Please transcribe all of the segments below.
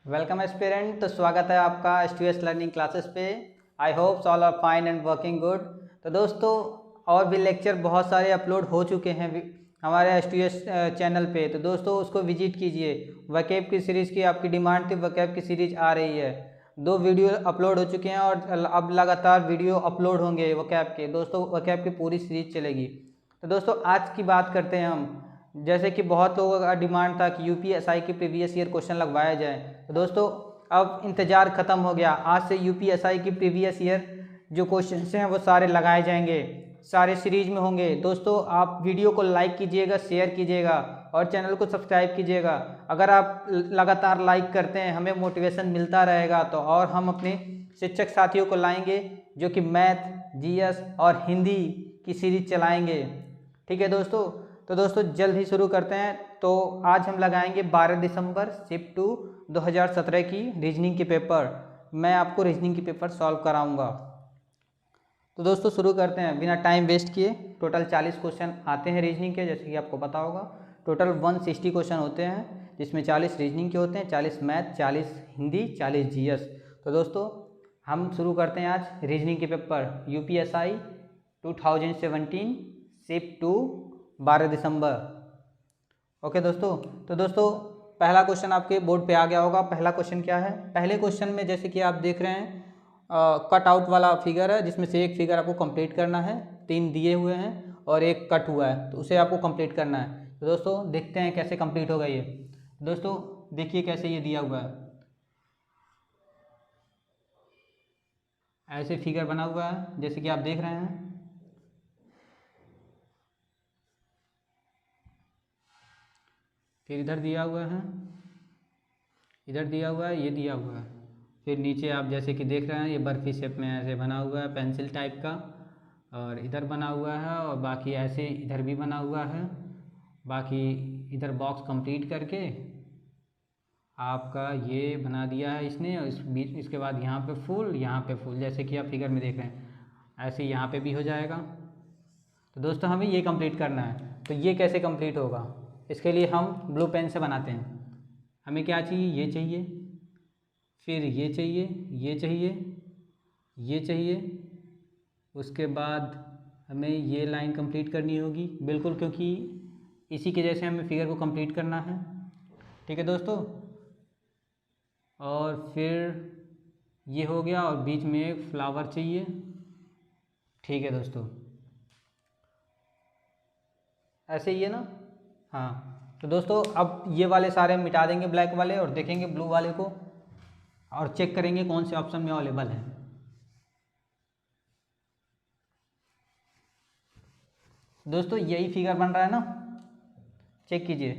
Welcome aspirant. तो स्वागत है आपका एस लर्निंग क्लासेस पे। I hope all are fine and working good. तो दोस्तों और भी लेक्चर बहुत सारे अपलोड हो चुके हैं हमारे एस चैनल पे, तो दोस्तों उसको विजिट कीजिए। वकैब की सीरीज़ की आपकी डिमांड थी, वकैब की सीरीज आ रही है। 2 वीडियो अपलोड हो चुके हैं और अब लगातार वीडियो अपलोड होंगे वकैब के। दोस्तों वकैब की पूरी सीरीज चलेगी। तो दोस्तों आज की बात करते हैं हम, जैसे कि बहुत लोगों का डिमांड था कि यूपीएसआई के प्रीवियस ईयर क्वेश्चन लगवाया जाए। तो दोस्तों अब इंतज़ार ख़त्म हो गया। आज से यूपीएसआई की प्रीवियस ईयर जो क्वेश्चन हैं वो सारे लगाए जाएंगे, सारे सीरीज में होंगे। दोस्तों आप वीडियो को लाइक कीजिएगा, शेयर कीजिएगा और चैनल को सब्सक्राइब कीजिएगा। अगर आप लगातार लाइक करते हैं हमें मोटिवेशन मिलता रहेगा, तो और हम अपने शिक्षक साथियों को लाएंगे जो कि मैथ, जीएस और हिंदी की सीरीज चलाएंगे। ठीक है दोस्तों, तो दोस्तों जल्द ही शुरू करते हैं। तो आज हम लगाएंगे 12 दिसंबर शिफ्ट 2 2017 की रीजनिंग के पेपर। मैं आपको रीजनिंग के पेपर सॉल्व कराऊंगा। तो दोस्तों शुरू करते हैं बिना टाइम वेस्ट किए। टोटल 40 क्वेश्चन आते हैं रीजनिंग के, जैसे कि आपको पता होगा। टोटल 160 क्वेश्चन होते हैं, जिसमें 40 रीजनिंग के होते हैं, 40 मैथ, 40 हिंदी, 40 जीएस। तो दोस्तों हम शुरू करते हैं आज रीजनिंग के पेपर यूपीएसआई 2017 शिफ्ट 2 12 दिसंबर। ओके दोस्तों, तो दोस्तों पहला क्वेश्चन आपके बोर्ड पे आ गया होगा। पहला क्वेश्चन क्या है? पहले क्वेश्चन में जैसे कि आप देख रहे हैं कट आउट वाला फिगर है, जिसमें से एक फिगर आपको कंप्लीट करना है। 3 दिए हुए हैं और एक कट हुआ है, तो उसे आपको कंप्लीट करना है। तो दोस्तों देखते हैं कैसे कंप्लीट होगा ये। दोस्तों देखिए कैसे ये दिया हुआ है, ऐसे फिगर बना हुआ है जैसे कि आप देख रहे हैं। फिर इधर दिया हुआ है, इधर दिया हुआ है, ये दिया हुआ है। फिर नीचे आप जैसे कि देख रहे हैं ये बर्फी शेप में ऐसे बना हुआ है, पेंसिल टाइप का, और इधर बना हुआ है, और बाकी ऐसे इधर भी बना हुआ है। बाकी इधर बॉक्स कंप्लीट करके आपका ये बना दिया है इसने, और इस बीच इसके बाद यहाँ पे फुल, यहाँ पे फुल, जैसे कि आप फिगर में देख रहे हैं। ऐसे यहाँ पे भी हो जाएगा। तो दोस्तों हमें ये कंप्लीट करना है। तो ये कैसे कंप्लीट होगा, इसके लिए हम ब्लू पेन से बनाते हैं। हमें क्या चाहिए? ये चाहिए, फिर ये चाहिए, ये चाहिए, ये चाहिए। उसके बाद हमें ये लाइन कंप्लीट करनी होगी बिल्कुल, क्योंकि इसी के जैसे हमें फिगर को कंप्लीट करना है। ठीक है दोस्तों, और फिर ये हो गया, और बीच में एक फ्लावर चाहिए। ठीक है दोस्तों, ऐसे ही है ना? हाँ। तो दोस्तों अब ये वाले सारे मिटा देंगे, ब्लैक वाले, और देखेंगे ब्लू वाले को, और चेक करेंगे कौन से ऑप्शन में अवेलेबल है। दोस्तों यही फिगर बन रहा है ना, चेक कीजिए।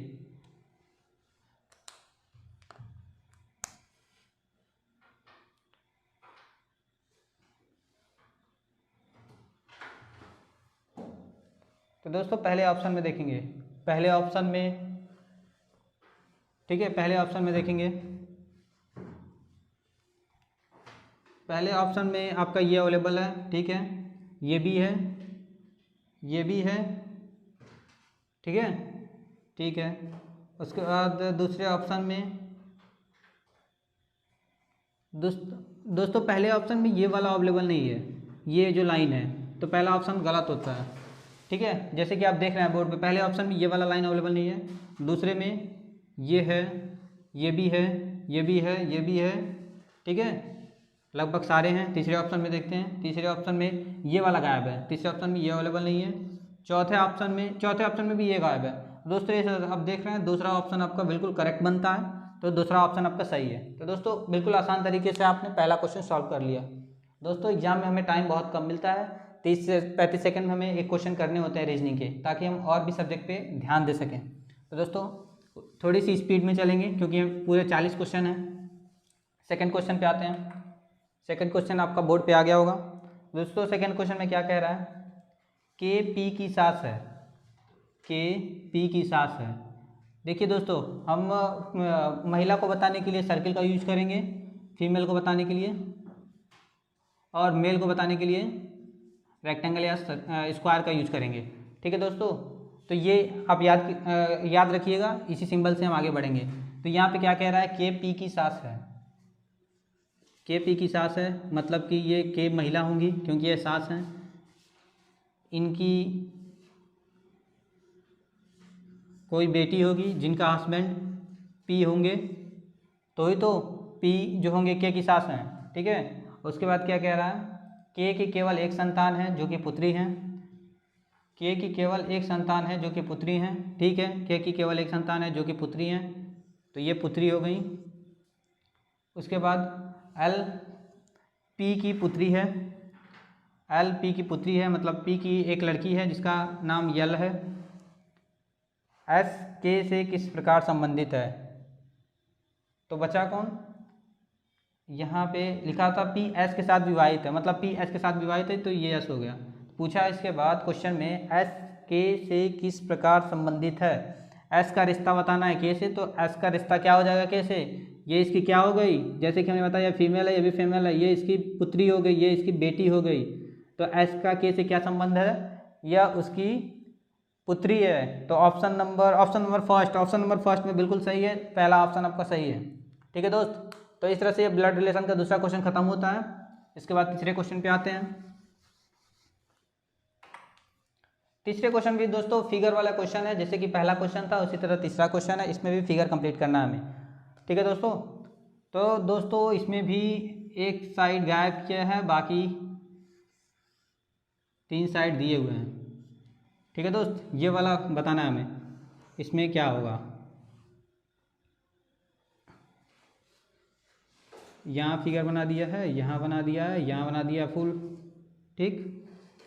तो दोस्तों पहले ऑप्शन में देखेंगे, पहले ऑप्शन में, ठीक है, पहले ऑप्शन में देखेंगे। पहले ऑप्शन में आपका ये अवेलेबल है, ठीक है, ये भी है, ये भी है, ठीक है, ठीक है। उसके बाद दूसरे ऑप्शन में दोस्तों पहले ऑप्शन में ये वाला अवेलेबल नहीं है, ये जो लाइन है, तो पहला ऑप्शन गलत होता है। ठीक है, जैसे कि आप देख रहे हैं बोर्ड पे, पहले ऑप्शन में ये वाला लाइन अवेलेबल नहीं है, दूसरे में ये है, ये भी है, ये भी है, ये भी है, ठीक है, लगभग सारे हैं। तीसरे ऑप्शन में देखते हैं, तीसरे ऑप्शन में ये वाला गायब है, तीसरे ऑप्शन में ये अवेलेबल नहीं है, चौथे ऑप्शन में भी ये गायब है। दोस्तों ये आप देख रहे हैं दूसरा ऑप्शन आपका बिल्कुल करेक्ट बनता है, तो दूसरा ऑप्शन आपका सही है। तो दोस्तों बिल्कुल आसान तरीके से आपने पहला क्वेश्चन सॉल्व कर लिया। दोस्तों एग्जाम में हमें टाइम बहुत कम मिलता है, 30 से 35 सेकंड में हमें एक क्वेश्चन करने होते हैं रीजनिंग के, ताकि हम और भी सब्जेक्ट पे ध्यान दे सकें। तो दोस्तों थोड़ी सी स्पीड में चलेंगे, क्योंकि पूरे 40 क्वेश्चन हैं। सेकेंड क्वेश्चन पे आते हैं। सेकेंड क्वेश्चन आपका बोर्ड पे आ गया होगा। दोस्तों सेकेंड क्वेश्चन में क्या कह रहा है? के पी की सास है, के पी की सास है। देखिए दोस्तों हम महिला को बताने के लिए सर्किल का यूज करेंगे, फीमेल को बताने के लिए, और मेल को बताने के लिए रेक्टेंगल या स्क्वायर का यूज करेंगे। ठीक है दोस्तों, तो ये आप याद रखिएगा, इसी सिंबल से हम आगे बढ़ेंगे। तो यहाँ पे क्या कह रहा है, के पी की सास है, के पी की सास है, मतलब कि ये के महिला होंगी क्योंकि ये सास हैं, इनकी कोई बेटी होगी जिनका हस्बैंड पी होंगे, तो ही तो पी जो होंगे के की सास हैं, ठीक है। उसके बाद क्या कह रहा है, के की केवल एक संतान है जो कि पुत्री हैं, के की केवल एक संतान है जो कि पुत्री हैं, ठीक है, के की केवल एक संतान है जो कि पुत्री हैं, तो ये पुत्री हो गई। उसके बाद एल पी की पुत्री है, एल पी की पुत्री है, मतलब पी की एक लड़की है जिसका नाम यल है। एस के से किस प्रकार संबंधित है, तो बचा कौन, यहाँ पे लिखा था पी एस के साथ विवाहित है, मतलब पी एस के साथ विवाहित है, तो ये एस हो गया। पूछा इसके बाद क्वेश्चन में एस के से किस प्रकार संबंधित है, एस का रिश्ता बताना है के से, तो एस का रिश्ता क्या हो जाएगा के से, ये इसकी क्या हो गई, जैसे कि हमने बताया फीमेल है, ये भी फीमेल है, ये इसकी पुत्री हो गई, ये इसकी बेटी हो गई, तो एस का के से क्या संबंध है, या उसकी पुत्री है। तो ऑप्शन नंबर फर्स्ट में बिल्कुल सही है, पहला ऑप्शन आपका सही है, ठीक है दोस्त। तो इस तरह से ब्लड रिलेशन का दूसरा क्वेश्चन खत्म होता है। इसके बाद तीसरे क्वेश्चन पे आते हैं। तीसरे क्वेश्चन भी दोस्तों फिगर वाला क्वेश्चन है, जैसे कि पहला क्वेश्चन था उसी तरह तीसरा क्वेश्चन है, इसमें भी फिगर कंप्लीट करना है हमें, ठीक है दोस्तों। तो दोस्तों इसमें भी एक साइड गायब किया है, बाकी 3 साइड दिए हुए हैं, ठीक है दोस्त। ये वाला बताना है हमें इसमें क्या होगा, यहाँ फिगर बना दिया है, यहाँ बना दिया है, यहाँ बना दिया फुल, ठीक।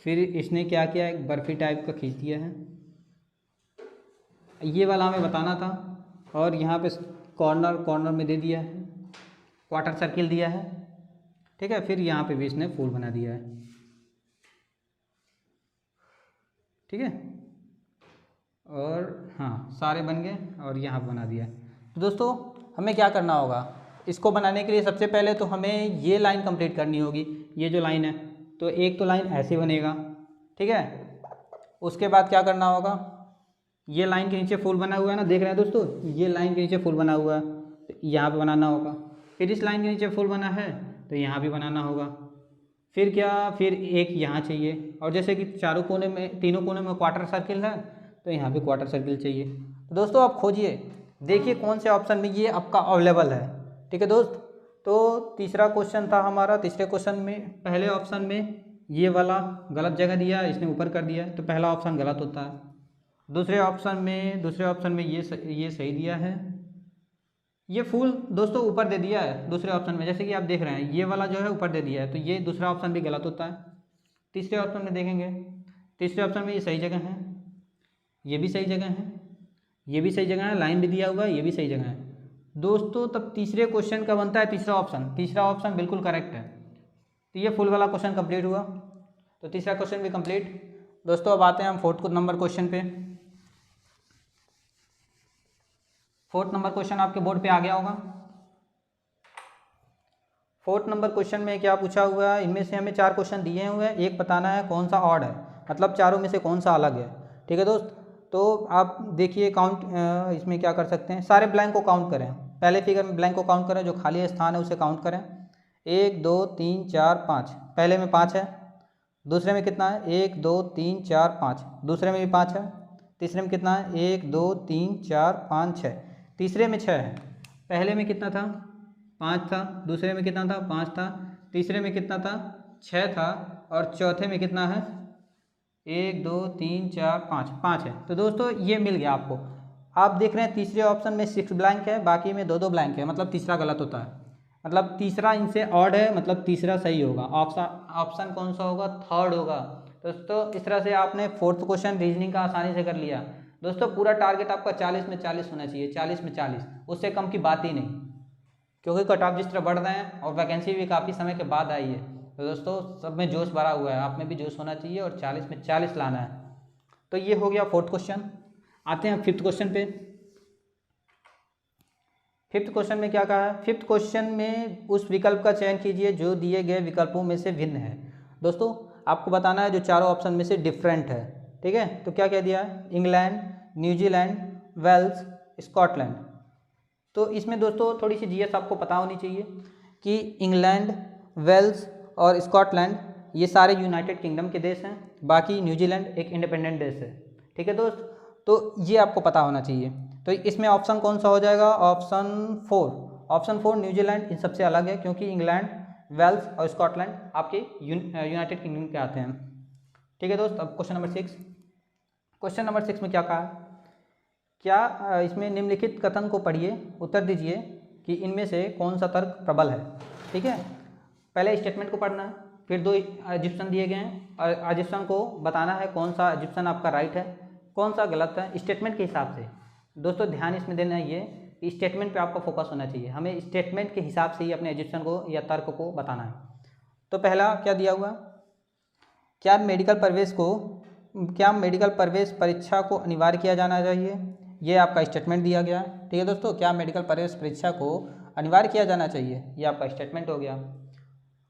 फिर इसने क्या किया, एक बर्फी टाइप का खींच दिया है, ये वाला हमें बताना था, और यहाँ पे कॉर्नर में दे दिया है, क्वार्टर सर्किल दिया है, ठीक है। फिर यहाँ पे भी इसने फूल बना दिया है, ठीक है। और हाँ सारे बन गए, और यहाँ बना दिया है। तो दोस्तों हमें क्या करना होगा, इसको बनाने के लिए सबसे पहले तो हमें ये लाइन कंप्लीट करनी होगी, ये जो लाइन है, तो एक तो लाइन ऐसे बनेगा, ठीक है। उसके बाद क्या करना होगा, ये लाइन के नीचे फूल बना हुआ है ना, देख रहे हैं दोस्तों, ये लाइन के नीचे फूल बना हुआ है, तो यहाँ पे बनाना होगा। फिर इस लाइन के नीचे फूल बना है तो यहाँ भी बनाना होगा। फिर क्या, फिर एक यहाँ चाहिए, और जैसे कि चारों कोने में, तीनों कोने में क्वार्टर सर्किल है, तो यहाँ पे क्वार्टर सर्किल चाहिए। तो दोस्तों आप खोजिए, देखिए कौन से ऑप्शन में ये आपका अवेलेबल है, ठीक है दोस्त। तो तीसरा क्वेश्चन था हमारा, तीसरे क्वेश्चन में पहले ऑप्शन में ये वाला गलत जगह दिया है, इसने ऊपर कर दिया है, तो पहला ऑप्शन गलत होता है। दूसरे ऑप्शन में ये सही दिया है, ये फूल दोस्तों ऊपर दे दिया है दूसरे ऑप्शन में, जैसे कि आप देख रहे हैं ये वाला जो है ऊपर दे दिया है, तो ये दूसरा ऑप्शन भी गलत होता है। तीसरे ऑप्शन में देखेंगे, तीसरे ऑप्शन में ये सही जगह है, ये भी सही जगह है, ये भी सही जगह है, लाइन भी दिया हुआ है, ये भी सही जगह है दोस्तों। तब तीसरे क्वेश्चन का बनता है तीसरा ऑप्शन बिल्कुल करेक्ट है। तो ये फुल वाला क्वेश्चन कंप्लीट हुआ, तो तीसरा क्वेश्चन भी कंप्लीट। दोस्तों अब आते हैं हम फोर्थ नंबर क्वेश्चन पे। फोर्थ नंबर क्वेश्चन आपके बोर्ड पे आ गया होगा। फोर्थ नंबर क्वेश्चन में क्या पूछा हुआ है, इनमें से हमें 4 क्वेश्चन दिए हुए हैं, एक बताना है कौन सा ऑड है, मतलब चारों में से कौन सा अलग है, ठीक है दोस्त। तो आप देखिए काउंट, इसमें क्या कर सकते हैं, सारे ब्लैंक को काउंट करें, पहले फिगर में ब्लैंक को काउंट करें, जो खाली स्थान है उसे काउंट करें। 1 2 3 4 5, पहले में 5 है, दूसरे में कितना है 1 2 3 4 5, दूसरे में भी 5 है, तीसरे में कितना है 1 2 3 4 5 6, तीसरे में 6 है, पहले में कितना था 5 था, दूसरे में कितना था 5 था, तीसरे में कितना था 6 था, और चौथे में कितना है 1 2 3 4 5 है। तो दोस्तों ये मिल गया आपको। आप देख रहे हैं तीसरे ऑप्शन में 6 ब्लैंक है, बाकी में 2 ब्लैंक है, मतलब तीसरा गलत होता है, मतलब तीसरा इनसे ऑड है, मतलब तीसरा सही होगा। ऑप्शन कौन सा होगा, थर्ड होगा दोस्तों। इस तरह से आपने फोर्थ क्वेश्चन रीजनिंग का आसानी से कर लिया दोस्तों। पूरा टारगेट आपका 40 में 40 होना चाहिए, 40 में 40, उससे कम की बात ही नहीं, क्योंकि कट ऑफ जिस तरह बढ़ रहे हैं और वैकेंसी भी काफ़ी समय के बाद आई है, तो दोस्तों सब में जोश भरा हुआ है, आप में भी जोश होना चाहिए और 40 में 40 लाना है। तो ये हो गया फोर्थ क्वेश्चन। आते हैं फिफ्थ क्वेश्चन पे। फिफ्थ क्वेश्चन में क्या कहा है, फिफ्थ क्वेश्चन में उस विकल्प का चयन कीजिए जो दिए गए विकल्पों में से भिन्न है। दोस्तों आपको बताना है जो चारों ऑप्शन में से डिफरेंट है, ठीक है। तो क्या कह दिया है, इंग्लैंड, न्यूजीलैंड, वेल्स, स्कॉटलैंड। तो इसमें दोस्तों थोड़ी सी जीएस आपको पता होनी चाहिए कि इंग्लैंड, वेल्स और स्कॉटलैंड ये सारे यूनाइटेड किंगडम के देश हैं, बाकी न्यूजीलैंड एक इंडिपेंडेंट देश है। ठीक है दोस्त, तो ये आपको पता होना चाहिए। तो इसमें ऑप्शन कौन सा हो जाएगा? ऑप्शन 4। ऑप्शन 4 न्यूजीलैंड इन सबसे अलग है, क्योंकि इंग्लैंड, वेल्स और स्कॉटलैंड आपके यूनाइटेड किंगडम के आते हैं। ठीक है दोस्त, अब क्वेश्चन नंबर 6। क्वेश्चन नंबर 6 में क्या कहा है? क्या इसमें निम्नलिखित कथन को पढ़िए, उत्तर दीजिए कि इनमें से कौन सा तर्क प्रबल है। ठीक है, पहले स्टेटमेंट को पढ़ना है, फिर 2 एजिप्शन दिए गए हैं और एजिप्शन को बताना है कौन सा एजिप्शन आपका राइट है, कौन सा गलत है, स्टेटमेंट के हिसाब से। दोस्तों ध्यान इसमें देना ये कि स्टेटमेंट पे आपका फोकस होना चाहिए, हमें स्टेटमेंट के हिसाब से ही अपने एजिप्शन को या तर्क को बताना है। तो पहला क्या दिया हुआ? क्या मेडिकल प्रवेश परीक्षा को अनिवार्य किया जाना चाहिए? ये आपका स्टेटमेंट दिया गया। ठीक है दोस्तों, क्या मेडिकल प्रवेश परीक्षा को अनिवार्य किया जाना चाहिए, ये आपका स्टेटमेंट हो गया।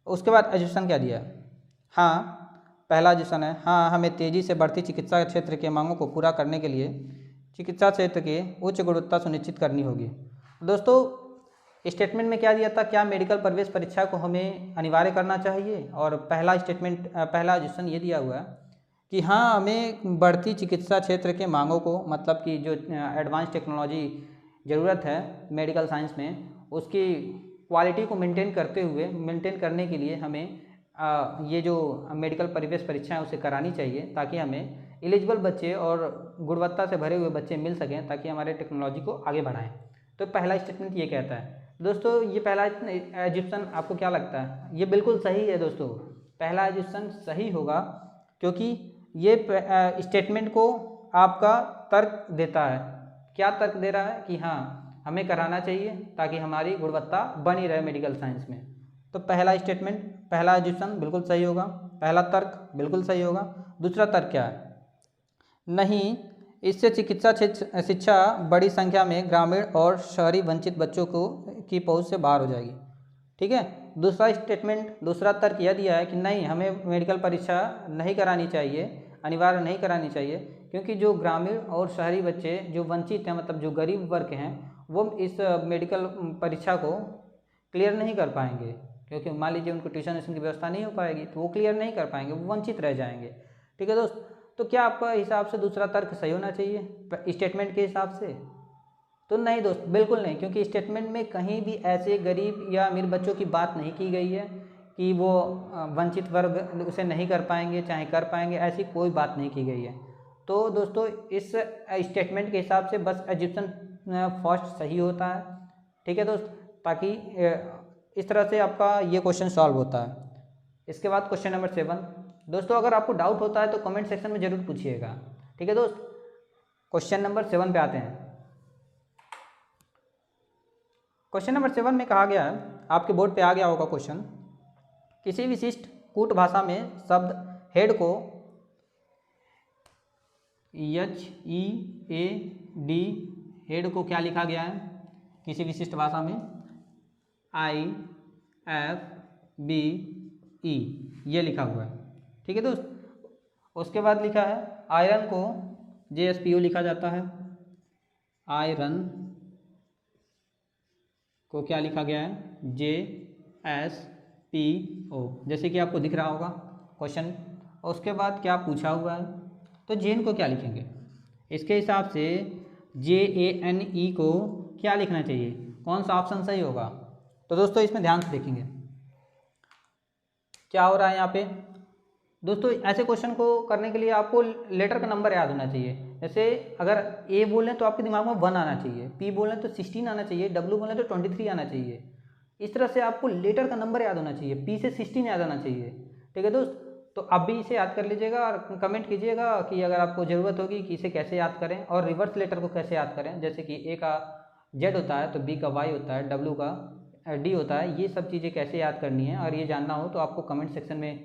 उसके बाद एजुकेशन क्या दिया? हाँ, पहला एजुकेशन है, हाँ हमें तेज़ी से बढ़ती चिकित्सा क्षेत्र के मांगों को पूरा करने के लिए चिकित्सा क्षेत्र के उच्च गुणवत्ता सुनिश्चित करनी होगी। दोस्तों स्टेटमेंट में क्या दिया था? क्या मेडिकल प्रवेश परीक्षा को हमें अनिवार्य करना चाहिए, और पहला एजुकेशन ये दिया हुआ है कि हाँ हमें बढ़ती चिकित्सा क्षेत्र के मांगों को, मतलब कि जो एडवांस टेक्नोलॉजी ज़रूरत है मेडिकल साइंस में, उसकी क्वालिटी को मेंटेन करने के लिए हमें ये जो मेडिकल प्रवेश परीक्षा है उसे करानी चाहिए, ताकि हमें एलिजिबल बच्चे और गुणवत्ता से भरे हुए बच्चे मिल सकें, ताकि हमारे टेक्नोलॉजी को आगे बढ़ाएं। तो पहला स्टेटमेंट ये कहता है। दोस्तों ये पहला एजुकेशन आपको क्या लगता है? ये बिल्कुल सही है दोस्तों, पहला एजुकेशन सही होगा, क्योंकि ये स्टेटमेंट को आपका तर्क देता है। क्या तर्क दे रहा है? कि हाँ हमें कराना चाहिए ताकि हमारी गुणवत्ता बनी रहे मेडिकल साइंस में। तो पहला स्टेटमेंट, पहला एजुकेशन बिल्कुल सही होगा, पहला तर्क बिल्कुल सही होगा। दूसरा तर्क क्या है? नहीं, इससे चिकित्सा शिक्षा बड़ी संख्या में ग्रामीण और शहरी वंचित बच्चों की पहुंच से बाहर हो जाएगी। ठीक है, दूसरा स्टेटमेंट, दूसरा तर्क यह दिया है कि नहीं हमें मेडिकल परीक्षा नहीं करानी चाहिए, अनिवार्य नहीं करानी चाहिए, क्योंकि जो ग्रामीण और शहरी बच्चे जो वंचित हैं, मतलब जो गरीब वर्ग हैं, वो इस मेडिकल परीक्षा को क्लियर नहीं कर पाएंगे, क्योंकि मान लीजिए उनको ट्यूशन की व्यवस्था नहीं हो पाएगी, तो वो क्लियर नहीं कर पाएंगे, वो वंचित रह जाएंगे। ठीक है दोस्त, तो क्या आपका हिसाब से दूसरा तर्क सही होना चाहिए स्टेटमेंट के हिसाब से? तो नहीं दोस्त, बिल्कुल नहीं, क्योंकि स्टेटमेंट में कहीं भी ऐसे गरीब या अमीर बच्चों की बात नहीं की गई है कि वो वंचित वर्ग उसे नहीं कर पाएंगे, चाहे कर पाएंगे, ऐसी कोई बात नहीं की गई है। तो दोस्तों इस स्टेटमेंट के हिसाब से बस एजुकेशन फर्स्ट सही होता है। ठीक है दोस्त, ताकि इस तरह से आपका ये क्वेश्चन सॉल्व होता है। इसके बाद क्वेश्चन नंबर 7। दोस्तों अगर आपको डाउट होता है तो कमेंट सेक्शन में ज़रूर पूछिएगा। ठीक है दोस्त, क्वेश्चन नंबर 7 पे आते हैं। क्वेश्चन नंबर 7 में कहा गया है, आपके बोर्ड पे आ गया होगा क्वेश्चन, किसी विशिष्ट कूट भाषा में शब्द हेड को HEAD हेड को क्या लिखा गया है? किसी विशिष्ट भाषा में IFBE ये लिखा हुआ है। ठीक है दोस्त, उसके बाद लिखा है आयरन को JSPO लिखा जाता है। आयरन को क्या लिखा गया है? JSPO, जैसे कि आपको दिख रहा होगा क्वेश्चन। उसके बाद क्या पूछा हुआ है, तो जेन को क्या लिखेंगे? इसके हिसाब से JANE को क्या लिखना चाहिए? कौन सा ऑप्शन सही होगा? तो दोस्तों इसमें ध्यान से देखेंगे क्या हो रहा है यहाँ पे। दोस्तों ऐसे क्वेश्चन को करने के लिए आपको लेटर का नंबर याद होना चाहिए। जैसे अगर A बोलें तो आपके दिमाग में 1 आना चाहिए, P बोलें तो 16 आना चाहिए, W बोलें तो 23 आना चाहिए। इस तरह से आपको लेटर का नंबर याद होना चाहिए, P से 16 याद आना चाहिए। ठीक है दोस्त, तो आप भी इसे याद कर लीजिएगा और कमेंट कीजिएगा कि अगर आपको ज़रूरत होगी कि इसे कैसे याद करें और रिवर्स लेटर को कैसे याद करें। जैसे कि A का Z होता है तो B का Y होता है, W का D होता है, ये सब चीज़ें कैसे याद करनी है और ये जानना हो तो आपको कमेंट सेक्शन में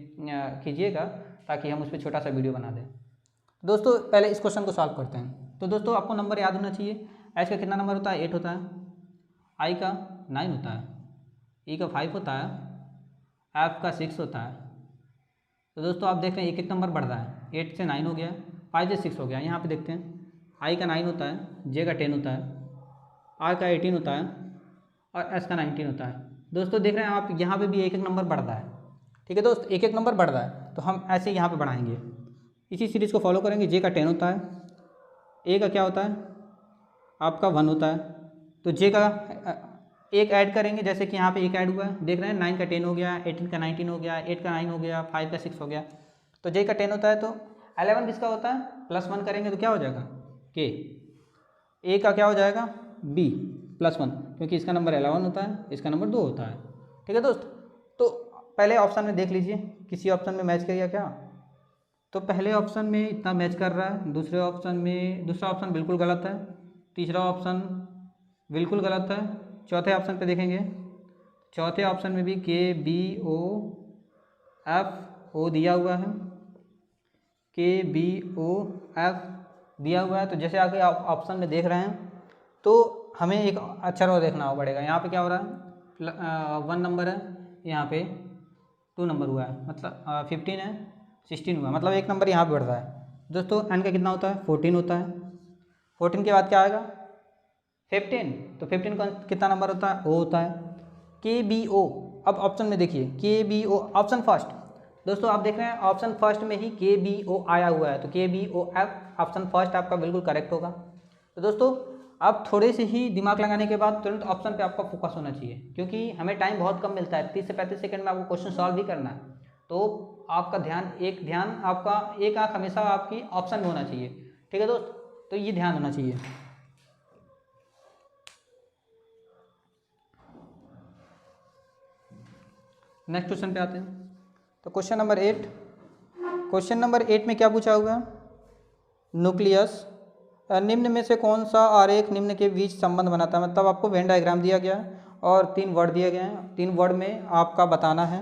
कीजिएगा, ताकि हम उस पर छोटा सा वीडियो बना दें। दोस्तों पहले इस क्वेश्चन को सॉल्व करते हैं। तो दोस्तों आपको नंबर याद होना चाहिए। H का कितना नंबर होता है? 8 होता है, I का 9 होता है, E का 5 होता है, F का 6 होता है। तो दोस्तों आप देख रहे हैं एक नंबर बढ़ रहा है, 8 से 9 हो गया, 5 से 6 हो गया। यहाँ पे देखते हैं I का 9 होता है, J का 10 होता है, आर का 18 होता है और एस का 19 होता है। दोस्तों देख रहे हैं आप यहाँ पे भी एक एक नंबर बढ़ रहा है, ठीक है दोस्त, एक एक नंबर बढ़ रहा है। तो हम ऐसे यहाँ पे बढ़ाएंगे, इसी सीरीज़ को फॉलो करेंगे। जे का 10 होता है, ए का क्या होता है आपका 1 होता है, तो जे का एक ऐड करेंगे, जैसे कि यहाँ पे एक ऐड हुआ है, देख रहे हैं 9 का 10 हो गया, 18 का 19 हो गया, 8 का 9 हो गया, 5 का 6 हो गया। तो जे का 10 होता है, तो 11 किसका होता है, +1 करेंगे तो क्या हो जाएगा के। ए का क्या हो जाएगा बी +1, क्योंकि इसका नंबर 11 होता है, इसका नंबर 2 होता है, ठीक है दोस्त। तो पहले ऑप्शन में देख लीजिए किसी ऑप्शन में मैच करिए क्या, तो पहले ऑप्शन में इतना मैच कर रहा है, दूसरे ऑप्शन में दूसरा ऑप्शन बिल्कुल गलत है, तीसरा ऑप्शन बिल्कुल गलत है, चौथे ऑप्शन पे देखेंगे, चौथे ऑप्शन में भी के बी ओ एफ ओ दिया हुआ है, के बी ओ एफ दिया हुआ है। तो जैसे आगे आप ऑप्शन में देख रहे हैं तो हमें एक अक्षर और देखना पड़ेगा। यहाँ पे क्या हो रहा है 1 नंबर है, यहाँ पे 2 नंबर हुआ है, मतलब 15 है 16 हुआ, मतलब एक नंबर यहाँ पे बढ़ रहा है। दोस्तों एन का कितना होता है 14 होता है, 14 के बाद क्या आएगा 15, तो 15 का कितना नंबर होता है ओ होता है, के बी ओ। अब ऑप्शन में देखिए के बी ओ ऑप्शन फर्स्ट, दोस्तों आप देख रहे हैं ऑप्शन फर्स्ट में ही के बी ओ आया हुआ है, तो K B O F option first आपका बिल्कुल करेक्ट होगा। तो दोस्तों आप थोड़े से ही दिमाग लगाने के बाद तुरंत ऑप्शन पे आपका फोकस होना चाहिए, क्योंकि हमें टाइम बहुत कम मिलता है, 30 से 35 सेकंड में आपको क्वेश्चन सॉल्व ही करना है। तो आपका ध्यान आपका एक आंख हमेशा आपकी ऑप्शन में होना चाहिए, ठीक है दोस्त, तो ये ध्यान होना चाहिए। नेक्स्ट क्वेश्चन पे आते हैं, तो क्वेश्चन नंबर 8, क्वेश्चन नंबर 8 में क्या पूछा हुआ है, न्यूक्लियस निम्न में से कौन सा आरेख निम्न के बीच संबंध बनाता है। मतलब आपको वेन डायग्राम दिया गया है और 3 वर्ड दिए गए हैं, 3 वर्ड में आपका बताना है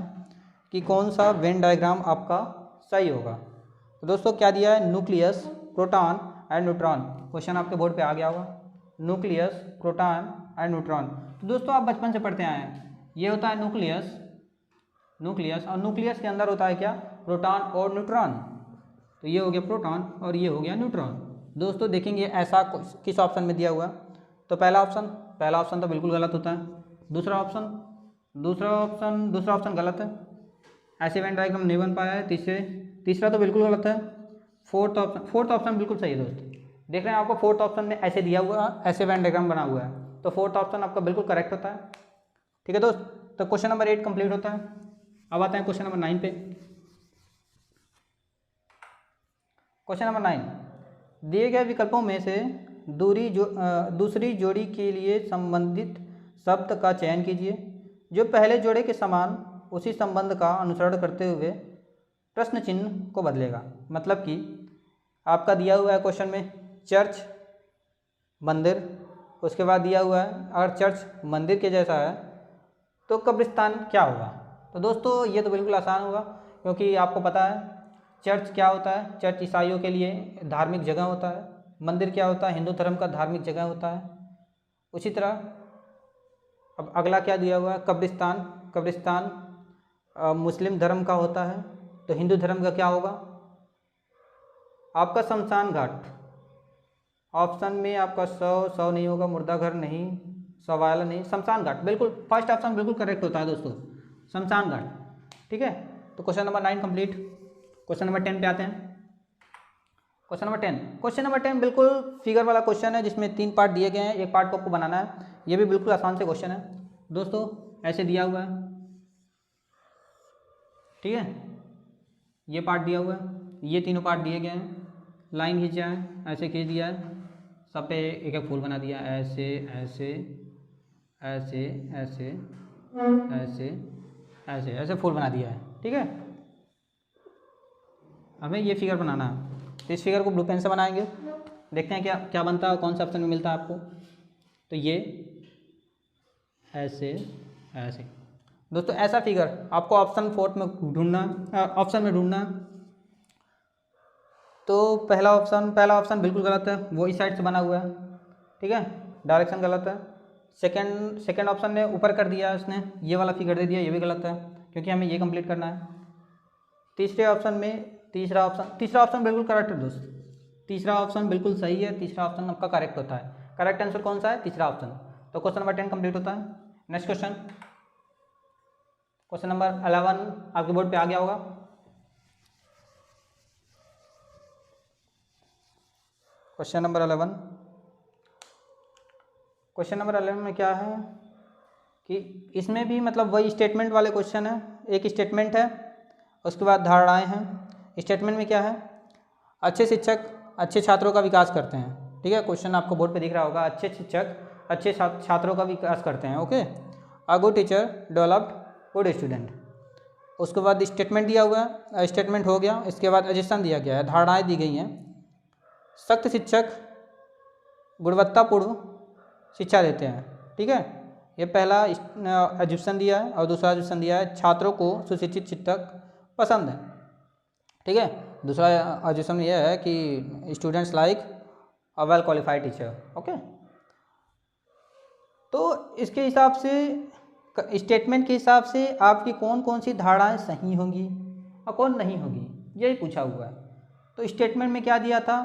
कि कौन सा वेन डायग्राम आपका सही होगा। तो दोस्तों क्या दिया है, nucleus, proton and neutron. Question आपके बोर्ड पे आ गया होगा, न्यूक्लियस, प्रोटॉन एंड न्यूट्रॉन। तो दोस्तों आप बचपन से पढ़ते आए हैं, ये होता है न्यूक्लियस, और न्यूक्लियस के अंदर होता है क्या, प्रोटॉन और न्यूट्रॉन। तो ये हो गया प्रोटॉन और ये हो गया न्यूट्रॉन। दोस्तों देखेंगे ऐसा किस ऑप्शन में दिया हुआ, तो पहला ऑप्शन तो बिल्कुल गलत होता है, दूसरा ऑप्शन गलत है, ऐसे वेन डायग्राम नहीं बन पाया है, तीसरा तो बिल्कुल गलत है, फोर्थ ऑप्शन बिल्कुल सही है दोस्त। देख रहे हैं आपको फोर्थ ऑप्शन में ऐसे दिया हुआ, ऐसे वेन डायग्राम बना हुआ है, तो फोर्थ ऑप्शन आपका बिल्कुल करेक्ट होता है, ठीक है दोस्त। तो क्वेश्चन नंबर 8 कंप्लीट होता है। अब आते हैं क्वेश्चन नंबर 9 पे। क्वेश्चन नंबर 9, दिए गए विकल्पों में से दूसरी जोड़ी के लिए संबंधित शब्द का चयन कीजिए जो पहले जोड़े के समान उसी संबंध का अनुसरण करते हुए प्रश्न चिन्ह को बदलेगा। मतलब कि आपका दिया हुआ है क्वेश्चन में चर्च, मंदिर, उसके बाद दिया हुआ है अगर चर्च मंदिर के जैसा है तो कब्रिस्तान क्या होगा। तो दोस्तों ये तो बिल्कुल आसान होगा, क्योंकि आपको पता है चर्च क्या होता है, चर्च ईसाइयों के लिए धार्मिक जगह होता है, मंदिर क्या होता है, हिंदू धर्म का धार्मिक जगह होता है। उसी तरह अब अगला क्या दिया हुआ है, कब्रिस्तान मुस्लिम धर्म का होता है, तो हिंदू धर्म का क्या होगा आपका शमशान घाट। ऑप्शन में आपका सौ नहीं होगा, मुर्दा घर नहीं, सवाल नहीं, शमशान घाट बिल्कुल फर्स्ट ऑप्शन बिल्कुल करेक्ट होता है दोस्तों, शमशान घाट, ठीक है। तो question number 9 complete. Question number 10 पे आते हैं। क्वेश्चन नंबर 10 बिल्कुल फिगर वाला क्वेश्चन है, जिसमें 3 पार्ट दिए गए हैं, एक पार्ट को आपको बनाना है। ये भी बिल्कुल आसान से क्वेश्चन है दोस्तों, ऐसे दिया हुआ है, ठीक है, ये पार्ट दिया हुआ है, ये तीनों पार्ट दिए गए हैं, लाइन खींचा है, ऐसे खींच दिया है, सब पे एक एक फूल बना दिया, ऐसे ऐसे ऐसे ऐसे ऐसे ऐसे ऐसे फूल बना दिया है, ठीक है। हमें ये फिगर बनाना है, तो इस फिगर को ब्लू पेन से बनाएंगे, देखते हैं क्या क्या बनता है, कौन सा ऑप्शन में मिलता है आपको। तो ये ऐसे ऐसे दोस्तों, ऐसा फिगर आपको ऑप्शन 4 में ढूंढना, ऑप्शन में ढूंढना। तो पहला ऑप्शन बिल्कुल गलत है, वो इस साइड से बना हुआ है, ठीक है, डायरेक्शन गलत है। सेकंड ऑप्शन ने ऊपर कर दिया, उसने ये वाला फिगर दे दिया, ये भी गलत है, क्योंकि हमें ये कंप्लीट करना है। तीसरे ऑप्शन में तीसरा ऑप्शन बिल्कुल करेक्ट है दोस्त, तीसरा ऑप्शन बिल्कुल सही है, तीसरा ऑप्शन आपका करेक्ट होता है। करेक्ट आंसर कौन सा है? तीसरा ऑप्शन। तो क्वेश्चन नंबर 10 कंप्लीट होता है। नेक्स्ट क्वेश्चन, क्वेश्चन नंबर 11 आपके बोर्ड पे आ गया होगा। क्वेश्चन नंबर 11, क्वेश्चन नंबर 11 में क्या है कि इसमें भी मतलब वही स्टेटमेंट वाले क्वेश्चन है। एक स्टेटमेंट है, उसके बाद धारणाएं हैं। स्टेटमेंट में क्या है? अच्छे शिक्षक अच्छे छात्रों का विकास करते हैं। ठीक है, क्वेश्चन आपको बोर्ड पे दिख रहा होगा। अच्छे शिक्षक अच्छे छात्रों का विकास करते हैं। Okay, a good teacher developed good student. उसके बाद स्टेटमेंट दिया हुआ है, स्टेटमेंट हो गया। इसके बाद एजेशन दिया गया है, धारणाएं दी गई हैं। सख्त शिक्षक गुणवत्तापूर्ण शिक्षा देते हैं। ठीक है, ये पहला एजुकेशन दिया है और दूसरा एजुकेशन दिया है छात्रों को सुशिक्षित शिक्षक पसंद है। ठीक है, दूसरा एजुकेशन यह है कि students like a well qualified teacher. Okay, तो इसके हिसाब से स्टेटमेंट के हिसाब से आपकी कौन कौन सी धारणाएं सही होंगी और कौन नहीं होगी, यही पूछा हुआ है। तो स्टेटमेंट में क्या दिया था?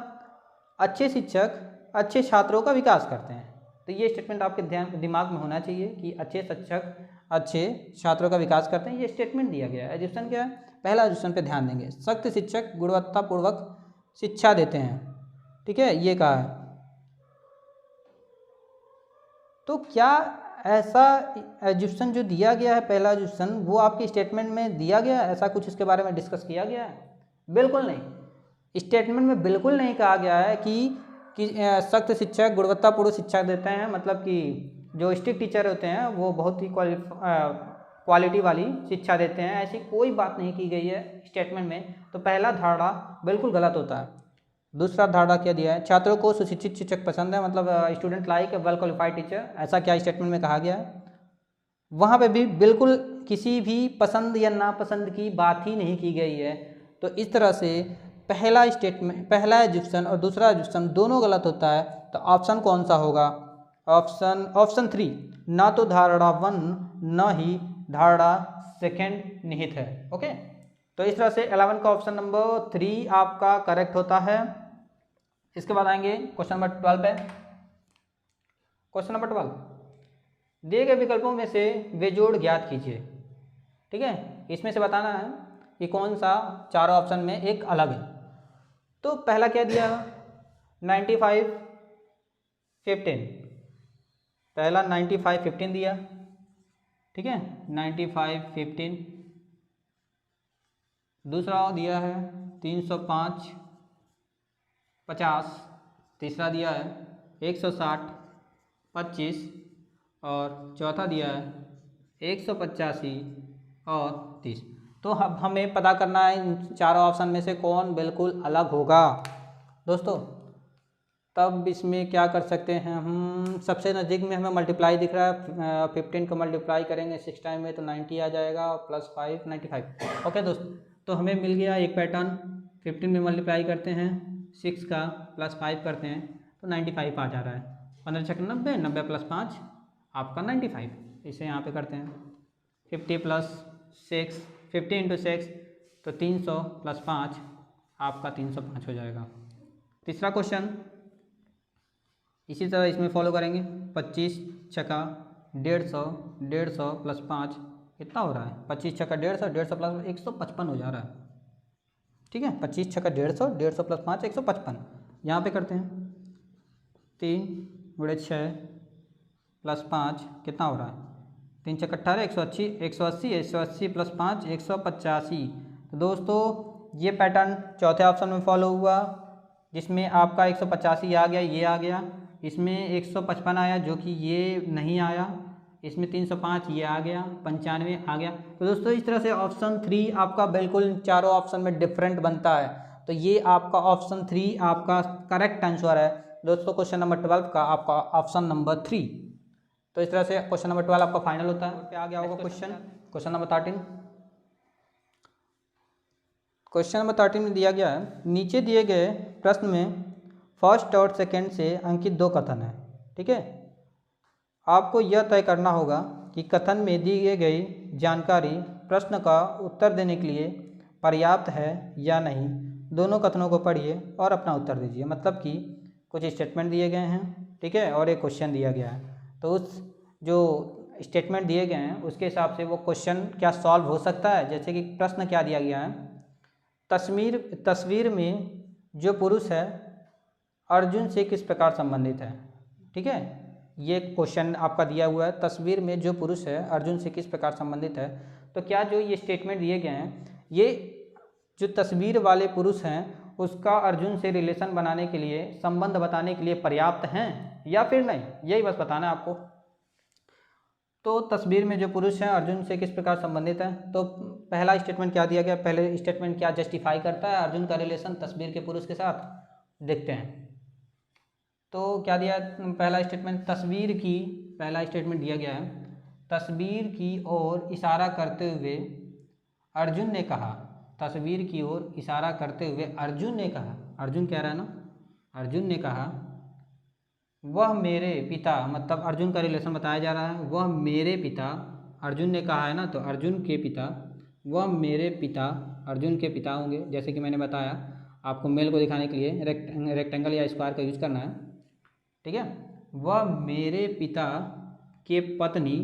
अच्छे शिक्षक अच्छे छात्रों का विकास करते हैं। तो ये स्टेटमेंट आपके दिमाग में होना चाहिए कि अच्छे शिक्षक अच्छे छात्रों का विकास करते हैं। ये स्टेटमेंट दिया गया है। एजुकेशन क्या है? पहला एजुकेशन पे ध्यान देंगे। सख्त शिक्षक गुणवत्तापूर्वक शिक्षा देते हैं। ठीक है, ये कहा है। तो क्या ऐसा एजुकेशन जो दिया गया है, पहला एजुकेशन, वो आपके स्टेटमेंट में दिया गया है? ऐसा कुछ इसके बारे में डिस्कस किया गया है? बिल्कुल नहीं। स्टेटमेंट में बिल्कुल नहीं कहा गया है कि सख्त शिक्षक गुणवत्तापूर्ण शिक्षा देते हैं, मतलब कि जो स्ट्रिक्ट टीचर होते हैं वो बहुत ही क्वालिटी वाली शिक्षा देते हैं, ऐसी कोई बात नहीं की गई है स्टेटमेंट में। तो पहला धारणा बिल्कुल गलत होता है। दूसरा धारणा क्या दिया है? छात्रों को सुशिक्षित शिक्षक पसंद है, मतलब student like well qualified teacher. ऐसा क्या स्टेटमेंट में कहा गया है? वहाँ पे भी बिल्कुल किसी भी पसंद या नापसंद की बात ही नहीं की गई है। तो इस तरह से पहला स्टेटमेंट, पहला एजुकेशन और दूसरा एजुकेशन दोनों गलत होता है। तो ऑप्शन कौन सा होगा? ऑप्शन 3, ना तो धारणा 1 न ही धारणा 2 निहित है। ओके, तो इस तरह से 11 का ऑप्शन नंबर 3 आपका करेक्ट होता है। इसके बाद आएंगे क्वेश्चन नंबर 12 पे। क्वेश्चन नंबर 12, दिए गए विकल्पों में से बेजोड़ ज्ञात कीजिए। ठीक है, इसमें से बताना है कि कौन सा चारों ऑप्शन में एक अलग है। तो पहला क्या दिया? 95 15। पहला 95 15 दिया। ठीक है, 95 15। दूसरा दिया है 305 50। तीसरा दिया है 160 25 और चौथा दिया है 185 और 30। तो अब हमें पता करना है इन चारों ऑप्शन में से कौन बिल्कुल अलग होगा दोस्तों। तब इसमें क्या कर सकते हैं हम? सबसे नज़दीक में हमें मल्टीप्लाई दिख रहा है, 15 को मल्टीप्लाई करेंगे 6 टाइम में तो 90 आ जाएगा, प्लस 5 95। ओके दोस्तों, तो हमें मिल गया एक पैटर्न। 15 में मल्टीप्लाई करते हैं 6 का, प्लस 5 करते हैं तो 95 आ जा रहा है। 15 छक्के 90, 90 प्लस 5 आपका 95। इसे यहाँ पे करते हैं 50 प्लस 6, 50 इंटू 6 तो 300 प्लस 5 आपका 305 हो जाएगा। तीसरा क्वेश्चन इसी तरह इसमें फॉलो करेंगे। 25 छक्का 150, 150 प्लस 5 कितना हो रहा है? 25 छक्का 150, 150 प्लस 155 हो जा रहा है। ठीक है, 25 छक्का 150, 150 प्लस 5 155। यहाँ पे करते हैं 3 गुणे 6 प्लस 5 कितना हो रहा है? 3 छक्का 18, 180, 180, 180 प्लस 5 185। तो दोस्तों ये पैटर्न चौथे ऑप्शन में फॉलो हुआ, जिसमें आपका 185 आ गया, ये आ गया। इसमें 155 आया जो कि ये नहीं आया। इसमें 305 ये आ गया, 95 आ गया। तो दोस्तों इस तरह से ऑप्शन 3 आपका बिल्कुल चारों ऑप्शन में डिफरेंट बनता है। तो ये आपका ऑप्शन 3 आपका करेक्ट आंसर है दोस्तों। क्वेश्चन नंबर 12 का आपका ऑप्शन नंबर 3। तो इस तरह से क्वेश्चन नंबर 12 आपका फाइनल होता है। आ गया होगा क्वेश्चन नंबर 13। क्वेश्चन नंबर 13 में दिया गया है, नीचे दिए गए प्रश्न में फर्स्ट और सेकंड से अंकित 2 कथन है। ठीक है, आपको यह तय करना होगा कि कथन में दी गई जानकारी प्रश्न का उत्तर देने के लिए पर्याप्त है या नहीं। दोनों कथनों को पढ़िए और अपना उत्तर दीजिए। मतलब कि कुछ स्टेटमेंट दिए गए हैं, ठीक है, और एक क्वेश्चन दिया गया है। तो उस जो स्टेटमेंट दिए गए हैं उसके हिसाब से वो क्वेश्चन क्या सॉल्व हो सकता है। जैसे कि प्रश्न क्या दिया गया है, तस्वीर में जो पुरुष है अर्जुन से किस प्रकार संबंधित है। ठीक है, ये क्वेश्चन आपका दिया हुआ है, तस्वीर में जो पुरुष है अर्जुन से किस प्रकार संबंधित है। तो क्या जो ये स्टेटमेंट दिए गए हैं, ये जो तस्वीर वाले पुरुष हैं उसका अर्जुन से रिलेशन बनाने के लिए, संबंध बताने के लिए पर्याप्त हैं या फिर नहीं, यही बस बताना है आपको। तो तस्वीर में जो पुरुष है अर्जुन से किस प्रकार संबंधित है। तो पहला स्टेटमेंट क्या दिया गया, पहले स्टेटमेंट क्या जस्टिफाई करता है अर्जुन का रिलेशन तस्वीर के पुरुष के साथ, देखते हैं। तो क्या दिया पहला स्टेटमेंट, पहला स्टेटमेंट दिया गया है, तस्वीर की ओर इशारा करते हुए अर्जुन ने कहा, तस्वीर की ओर इशारा करते हुए अर्जुन ने कहा, अर्जुन कह रहा है ना, अर्जुन ने कहा वह मेरे पिता, मतलब अर्जुन का रिलेशन बताया जा रहा है, वह मेरे पिता, अर्जुन ने कहा है ना, तो अर्जुन के पिता, वह मेरे पिता, अर्जुन के पिता होंगे। जैसे कि मैंने बताया आपको मेल को दिखाने के लिए रेक्टेंगल या स्क्वायर का यूज करना है। ठीक है, वह मेरे पिता के पत्नी,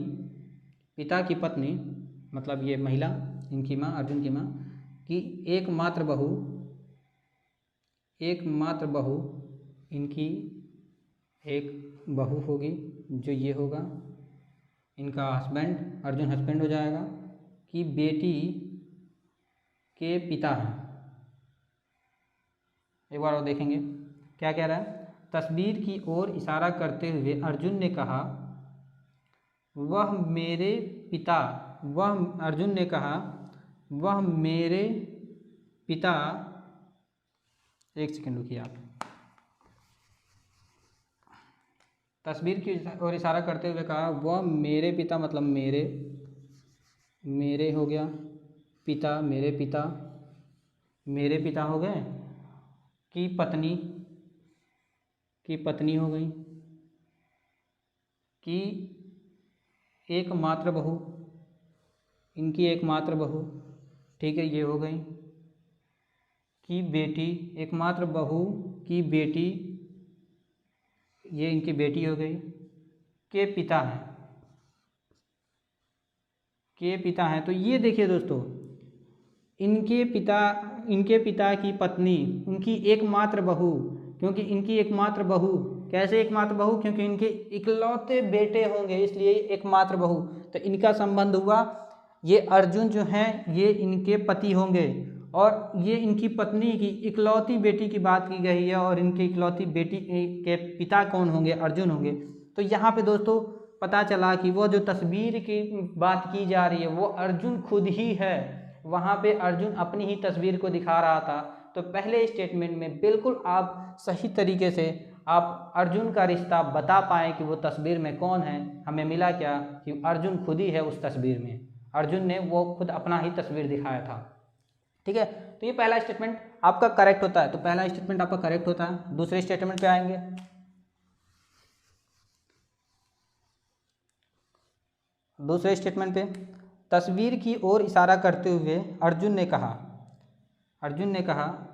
पिता की पत्नी मतलब ये महिला, इनकी माँ, अर्जुन की माँ की एकमात्र बहू, इनकी एक बहू होगी, जो ये होगा इनका हस्बैंड, अर्जुन हस्बैंड हो जाएगा, कि बेटी के पिता हैं। एक बार और देखेंगे क्या कह रहा है, तस्वीर की ओर इशारा करते हुए अर्जुन ने कहा वह मेरे पिता, वह अर्जुन ने कहा वह मेरे पिता, एक सेकंड रुकिए आप, तस्वीर की ओर इशारा करते हुए कहा वह मेरे पिता, मतलब मेरे हो गया पिता, मेरे पिता हो गए, की पत्नी हो गई, की एकमात्र बहू, इनकी एकमात्र बहू, ठीक है, ये हो गई, की बेटी, एकमात्र बहू की बेटी, ये इनकी बेटी हो गई, के पिता हैं। तो ये देखिए दोस्तों, इनके पिता की पत्नी, उनकी एकमात्र बहू, क्योंकि इनकी एकमात्र बहू, कैसे एकमात्र बहू, क्योंकि इनके इकलौते बेटे होंगे इसलिए एकमात्र बहू। तो इनका संबंध हुआ, ये अर्जुन जो हैं ये इनके पति होंगे, और ये इनकी पत्नी की इकलौती बेटी की बात की गई है, और इनकी इकलौती बेटी के पिता कौन होंगे, अर्जुन होंगे। तो यहाँ पे दोस्तों पता चला कि वो जो तस्वीर की बात की जा रही है वो अर्जुन खुद ही है, वहाँ पे अर्जुन अपनी ही तस्वीर को दिखा रहा था। तो पहले स्टेटमेंट में बिल्कुल आप सही तरीके से आप अर्जुन का रिश्ता बता पाएँ कि वो तस्वीर में कौन है। हमें मिला क्या कि अर्जुन खुद ही है उस तस्वीर में, अर्जुन ने वो खुद अपना ही तस्वीर दिखाया था। ठीक है, तो ये पहला स्टेटमेंट आपका करेक्ट होता है, तो पहला स्टेटमेंट आपका करेक्ट होता है। दूसरे स्टेटमेंट पे आएंगे, दूसरे स्टेटमेंट पे, तस्वीर की ओर इशारा करते हुए अर्जुन ने कहा,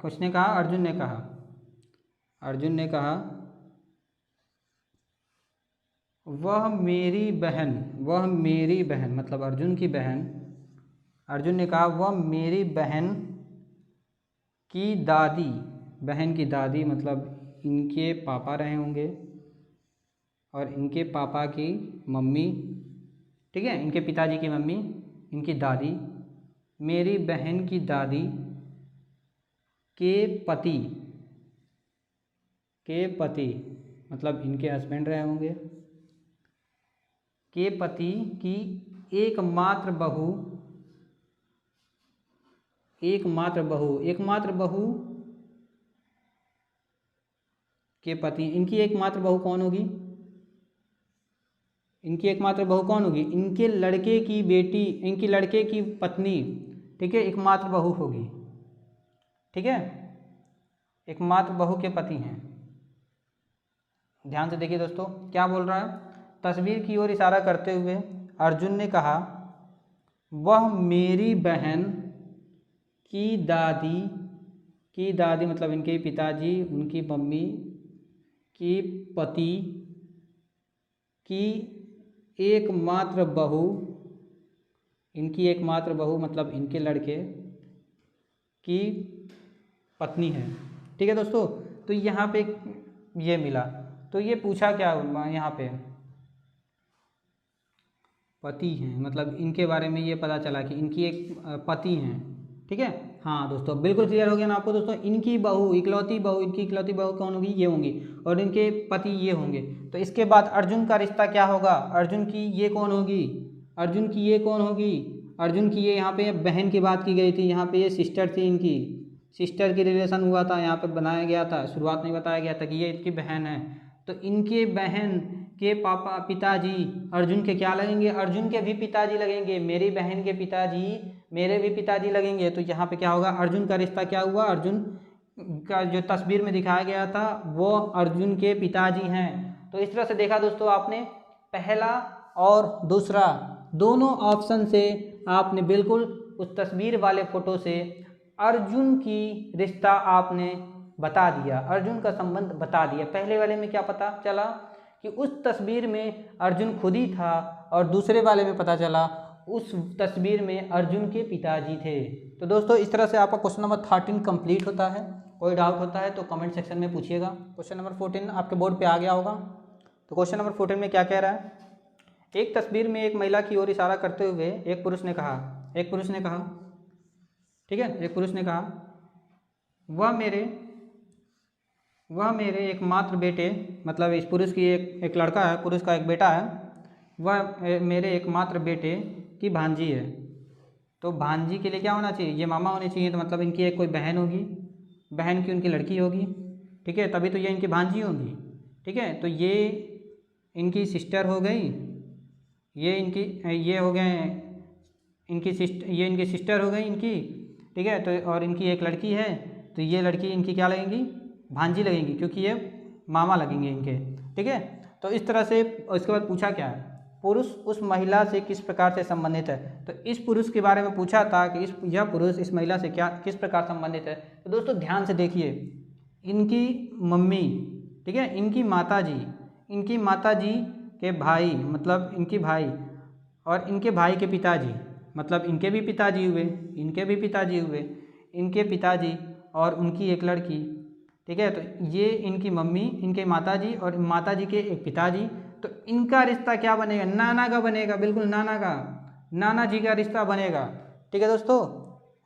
किसने कहा, अर्जुन ने कहा वह मेरी बहन, मतलब अर्जुन की बहन, अर्जुन ने कहा वह मेरी बहन की दादी, मतलब इनके पापा रहे होंगे, और इनके पापा की मम्मी, ठीक है, इनके पिताजी की मम्मी, इनकी दादी, मेरी बहन की दादी के पति, मतलब इनके हस्बैंड रहे होंगे, के पति की एकमात्र बहू के पति, इनकी एकमात्र बहू कौन होगी, इनके लड़के की बेटी, इनके लड़के की पत्नी, ठीक है, एकमात्र बहू होगी, ठीक है, एकमात्र बहू के पति हैं। ध्यान से देखिए दोस्तों क्या बोल रहा है, तस्वीर की ओर इशारा करते हुए अर्जुन ने कहा वह मेरी बहन की दादी, मतलब इनके पिताजी, उनकी मम्मी की पति कि एकमात्र बहू, इनकी एकमात्र बहू मतलब इनके लड़के की पत्नी है। ठीक है दोस्तों, तो यहाँ पे ये मिला, तो ये पूछा क्या यहाँ पे पति हैं, मतलब इनके बारे में ये पता चला कि इनकी एक पति हैं। ठीक है, हाँ दोस्तों बिल्कुल क्लियर हो गया ना आपको दोस्तों। इनकी बहू, इकलौती बहू, इनकी इकलौती बहू कौन होगी, ये होंगी, और इनके पति ये होंगे। तो इसके बाद अर्जुन का रिश्ता क्या होगा, अर्जुन की ये कौन होगी, अर्जुन की ये कौन होगी, अर्जुन की ये यहाँ पे बहन की बात की गई थी, यहाँ पे ये सिस्टर थी, इनकी सिस्टर की रिलेशन हुआ था, यहाँ पे बनाया गया था, शुरुआत में बताया गया था कि ये इनकी बहन है। तो इनके बहन के पापा पिताजी अर्जुन के क्या लगेंगे, अर्जुन के भी पिताजी लगेंगे, मेरी बहन के पिताजी मेरे भी पिताजी लगेंगे। तो यहाँ पे क्या होगा, अर्जुन का रिश्ता क्या हुआ, अर्जुन का जो तस्वीर में दिखाया गया था वो अर्जुन के पिताजी हैं। तो इस तरह से देखा दोस्तों आपने, पहला और दूसरा दोनों ऑप्शन से आपने बिल्कुल उस तस्वीर वाले फोटो से अर्जुन की रिश्ता आपने बता दिया, अर्जुन का संबंध बता दिया। पहले वाले में क्या पता चला कि उस तस्वीर में अर्जुन खुद ही था, और दूसरे वाले में पता चला उस तस्वीर में अर्जुन के पिताजी थे। तो दोस्तों इस तरह से आपका क्वेश्चन नंबर 13 कंप्लीट होता है। कोई डाउट होता है तो कमेंट सेक्शन में पूछिएगा। क्वेश्चन नंबर 14 आपके बोर्ड पे आ गया होगा। तो क्वेश्चन नंबर 14 में क्या कह रहा है, एक तस्वीर में एक महिला की ओर इशारा करते हुए एक पुरुष ने कहा, ठीक है, एक पुरुष ने कहा, वह मेरे एकमात्र बेटे, मतलब इस पुरुष की एक लड़का है, पुरुष का एक बेटा है, वह मेरे एकमात्र बेटे की भांजी है। तो भांजी के लिए क्या होना चाहिए, ये मामा होने चाहिए, तो मतलब इनकी एक कोई बहन होगी, बहन की उनकी लड़की होगी। ठीक है, तभी तो ये इनकी भांजी होगी। ठीक है, तो ये इनकी सिस्टर हो गई, ये हो गए इनकी सिस्टर हो गई इनकी। ठीक है, तो और इनकी एक लड़की है, तो ये लड़की इनकी क्या लगेंगी, भांजी लगेंगी, क्योंकि ये मामा लगेंगे इनके। ठीक है, तो इस तरह से इसके बाद पूछा क्या है, पुरुष उस महिला से किस प्रकार से संबंधित है। तो इस पुरुष के बारे में पूछा था कि यह पुरुष इस महिला से किस प्रकार संबंधित है। तो दोस्तों ध्यान से देखिए, इनकी मम्मी, ठीक है, इनकी माताजी के भाई, मतलब इनकी भाई, और इनके भाई के पिताजी, मतलब इनके भी पिताजी हुए, इनके पिताजी और उनकी एक लड़की। ठीक है, तो ये इनकी मम्मी, इनके माताजी और माताजी के एक पिताजी। तो इनका रिश्ता क्या बनेगा, नाना का बनेगा, बिल्कुल नाना का, नाना जी का रिश्ता बनेगा। ठीक है दोस्तों,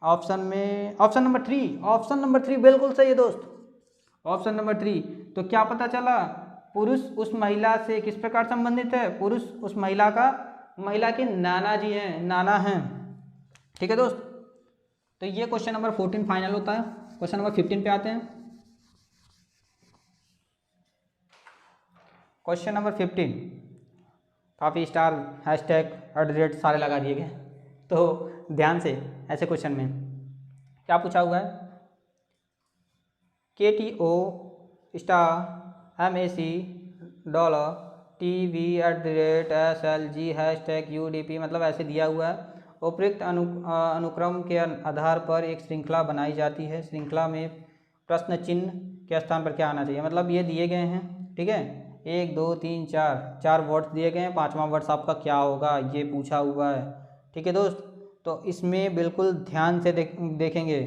ऑप्शन नंबर 3 बिल्कुल सही है दोस्त, ऑप्शन नंबर 3। तो क्या पता चला, पुरुष उस महिला से किस प्रकार संबंधित है, पुरुष उस महिला के नाना जी हैं, नाना हैं। ठीक है दोस्त, तो ये क्वेश्चन नंबर 14 फाइनल होता है। क्वेश्चन नंबर 15 पे आते हैं। क्वेश्चन नंबर 15, काफ़ी स्टार, हैशटैग, सारे लगा दिए गए। तो ध्यान से, ऐसे क्वेश्चन में क्या पूछा हुआ है, KTO MAC $TV@SLG #UDP, मतलब ऐसे दिया हुआ है। उपयुक्त अनुक्रम के आधार पर एक श्रृंखला बनाई जाती है, श्रृंखला में प्रश्न चिन्ह के स्थान पर क्या आना चाहिए। मतलब ये दिए गए हैं, ठीक है, 1 2 3 4 वर्ड्स दिए गए हैं, 5वां वर्ड्स आपका क्या होगा ये पूछा हुआ है। ठीक है दोस्त, तो इसमें बिल्कुल ध्यान से देखेंगे।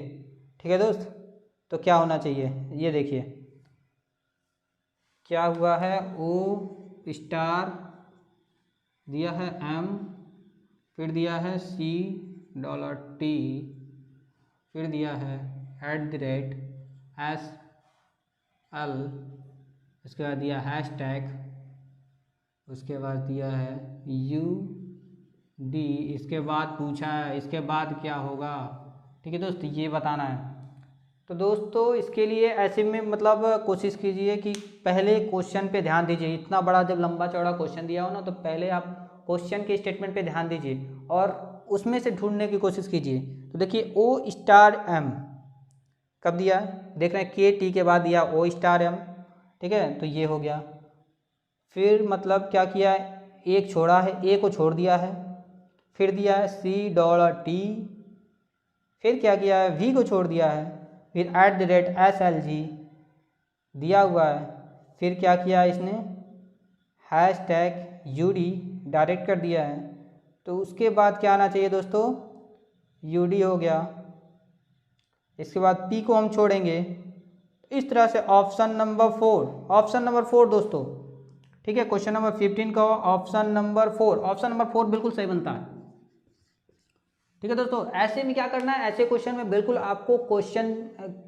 ठीक है दोस्त, तो क्या होना चाहिए, ये देखिए क्या हुआ है, O स्टार दिया है, M फिर दिया है $C, फिर दिया है @SL, उसके बाद दिया हैशटैग, उसके बाद दिया है UD, इसके बाद पूछा है इसके बाद क्या होगा। ठीक है दोस्त, ये बताना है। तो दोस्तों इसके लिए ऐसे में मतलब कोशिश कीजिए कि पहले क्वेश्चन पे ध्यान दीजिए। इतना बड़ा जब लंबा चौड़ा क्वेश्चन दिया हो ना, तो पहले आप क्वेश्चन के स्टेटमेंट पे ध्यान दीजिए और उसमें से ढूंढने की कोशिश कीजिए। तो देखिए O*M कब दिया, देख रहे हैं KT के बाद दिया O*M, ठीक है, तो ये हो गया। फिर मतलब क्या किया, एक छोड़ा है, A को छोड़ दिया है, फिर दिया है $C, फिर क्या किया है, V को छोड़ दिया है, फिर @SLG दिया हुआ है, फिर क्या किया इसने, हैशटैग यूडी डायरेक्ट कर दिया है, तो उसके बाद क्या आना चाहिए दोस्तों, यूडी हो गया, इसके बाद पी को हम छोड़ेंगे। इस तरह से ऑप्शन नंबर 4 दोस्तों, ठीक है, क्वेश्चन नंबर 15 का ऑप्शन नंबर 4 बिल्कुल सही बनता है। ठीक है दोस्तों, ऐसे में क्या करना है, ऐसे क्वेश्चन में बिल्कुल आपको क्वेश्चन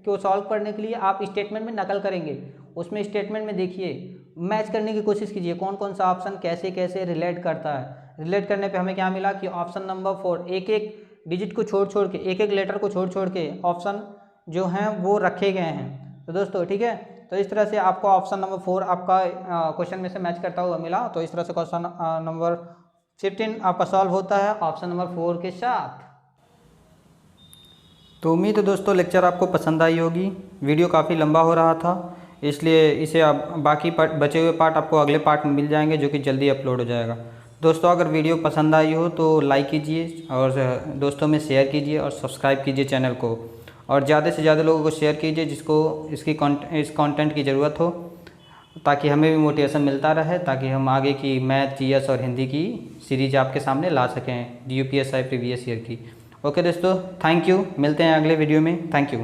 को सॉल्व करने के लिए आप स्टेटमेंट में नकल करेंगे, उसमें स्टेटमेंट में देखिए मैच करने की कोशिश कीजिए कौन कौन सा ऑप्शन कैसे कैसे रिलेट करता है। रिलेट करने पे हमें क्या मिला कि ऑप्शन नंबर 4 एक एक डिजिट को छोड़ के, एक एक लेटर को छोड़ के ऑप्शन जो हैं वो रखे गए हैं। तो दोस्तों ठीक है, तो इस तरह से आपको ऑप्शन नंबर 4 आपका क्वेश्चन में से मैच करता हुआ मिला। तो इस तरह से क्वेश्चन नंबर 15 आपका सॉल्व होता है ऑप्शन नंबर 4 के साथ। तो उम्मीद है दोस्तों लेक्चर आपको पसंद आई होगी। वीडियो काफ़ी लंबा हो रहा था, इसलिए इसे आप बाकी बचे हुए पार्ट आपको अगले पार्ट में मिल जाएंगे, जो कि जल्दी अपलोड हो जाएगा। दोस्तों अगर वीडियो पसंद आई हो तो लाइक कीजिए और दोस्तों में शेयर कीजिए और सब्सक्राइब कीजिए चैनल को, और ज़्यादा से ज़्यादा लोगों को शेयर कीजिए जिसको इस कंटेंट की ज़रूरत हो, ताकि हमें भी मोटिवेशन मिलता रहे, ताकि हम आगे की मैथ, जीएस और हिंदी की सीरीज आपके सामने ला सकें, यूपीएससी प्रीवियस ईयर की। ओके दोस्तों, थैंक यू, मिलते हैं अगले वीडियो में। Thank you.